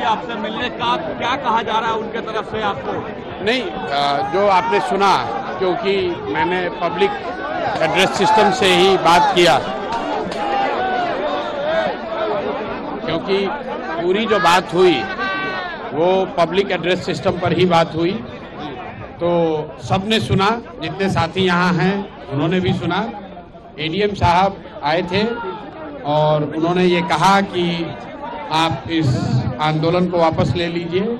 आपसे मिलने का, क्या कहा जा रहा है उनके तरफ से आपको? नहीं, जो आपने सुना, क्योंकि मैंने पब्लिक एड्रेस सिस्टम से ही बात किया, क्योंकि पूरी जो बात हुई वो पब्लिक एड्रेस सिस्टम पर ही बात हुई, तो सबने सुना, जितने साथी यहाँ हैं उन्होंने भी सुना। एडीएम साहब आए थे और उन्होंने ये कहा कि आप इस आंदोलन को वापस ले लीजिए।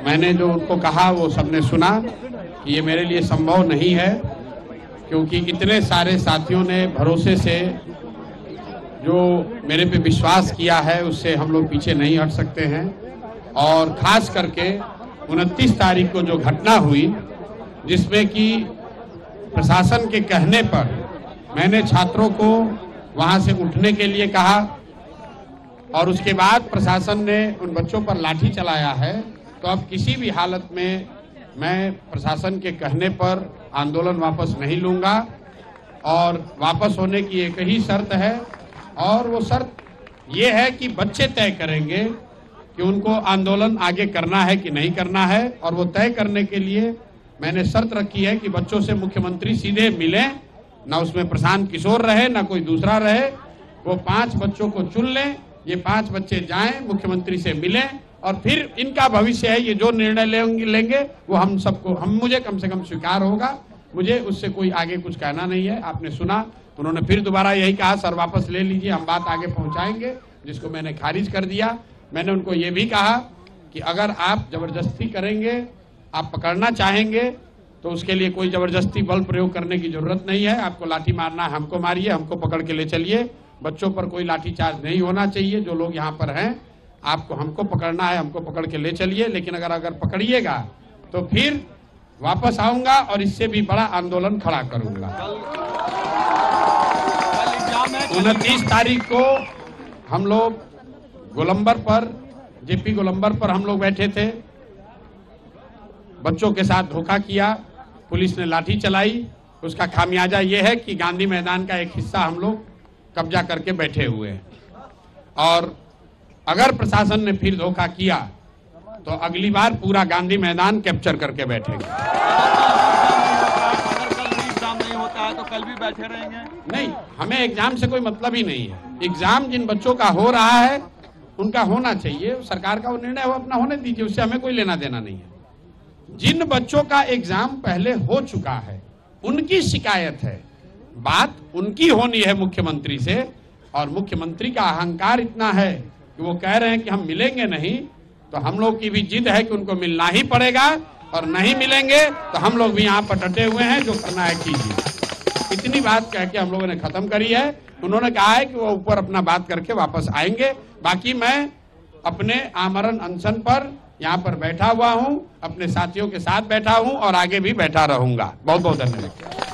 मैंने जो उनको कहा वो सबने सुना कि ये मेरे लिए संभव नहीं है, क्योंकि इतने सारे साथियों ने भरोसे से जो मेरे पे विश्वास किया है उससे हम लोग पीछे नहीं हट सकते हैं। और खास करके 29 तारीख को जो घटना हुई, जिसमें कि प्रशासन के कहने पर मैंने छात्रों को वहां से उठने के लिए कहा और उसके बाद प्रशासन ने उन बच्चों पर लाठी चलाया है, तो अब किसी भी हालत में मैं प्रशासन के कहने पर आंदोलन वापस नहीं लूंगा। और वापस होने की एक ही शर्त है, और वो शर्त ये है कि बच्चे तय करेंगे कि उनको आंदोलन आगे करना है कि नहीं करना है। और वो तय करने के लिए मैंने शर्त रखी है कि बच्चों से मुख्यमंत्री सीधे मिलें, ना उसमें प्रशांत किशोर रहे ना कोई दूसरा रहे। वो 5 बच्चों को चुन लें, ये 5 बच्चे जाएं, मुख्यमंत्री से मिलें, और फिर इनका भविष्य है, ये जो निर्णय लेंगे वो हम सबको, मुझे कम से कम स्वीकार होगा। मुझे उससे कोई आगे कुछ कहना नहीं है। आपने सुना, उन्होंने फिर दोबारा यही कहा, सर वापस ले लीजिए, हम बात आगे पहुंचाएंगे, जिसको मैंने खारिज कर दिया। मैंने उनको ये भी कहा कि अगर आप जबरदस्ती करेंगे, आप पकड़ना चाहेंगे, तो उसके लिए कोई जबरदस्ती बल प्रयोग करने की जरूरत नहीं है। आपको लाठी मारना है, हमको मारिए, हमको पकड़ के ले चलिए। बच्चों पर कोई लाठीचार्ज नहीं होना चाहिए। जो लोग यहाँ पर हैं, आपको हमको पकड़ना है, हमको पकड़ के ले चलिए। लेकिन अगर पकड़िएगा तो फिर वापस आऊंगा और इससे भी बड़ा आंदोलन खड़ा करूंगा। 29 तारीख को हम लोग गोलंबर पर, जेपी गोलंबर पर हम लोग बैठे थे। बच्चों के साथ धोखा किया, पुलिस ने लाठी चलाई। उसका खामियाजा ये है कि गांधी मैदान का एक हिस्सा हम लोग कब्जा करके बैठे हुए हैं। और अगर प्रशासन ने फिर धोखा किया तो अगली बार पूरा गांधी मैदान कैप्चर करके बैठेंगे। अगर कल भी एग्जाम नहीं होता है तो कल भी बैठे रहेंगे? नहीं, हमें एग्जाम से कोई मतलब ही नहीं है। एग्जाम जिन बच्चों का हो रहा है उनका होना चाहिए, सरकार का वो निर्णय वो अपना होने दीजिए, उससे हमें कोई लेना देना नहीं है। जिन बच्चों का एग्जाम पहले हो चुका है उनकी शिकायत है, बात उनकी होनी है मुख्यमंत्री से। और मुख्यमंत्री का अहंकार इतना है कि वो कह रहे हैं कि हम मिलेंगे नहीं, तो हम लोग की भी जिद है कि उनको मिलना ही पड़ेगा, और नहीं मिलेंगे तो हम लोग भी यहाँ पर डटे हुए हैं, जो करना है कीजिए। इतनी बात कह के हम लोगों ने खत्म करी है। उन्होंने कहा है कि वो ऊपर अपना बात करके वापस आएंगे। बाकी मैं अपने आमरण अनशन पर यहाँ पर बैठा हुआ हूँ, अपने साथियों के साथ बैठा हूँ और आगे भी बैठा रहूंगा। बहुत बहुत धन्यवाद।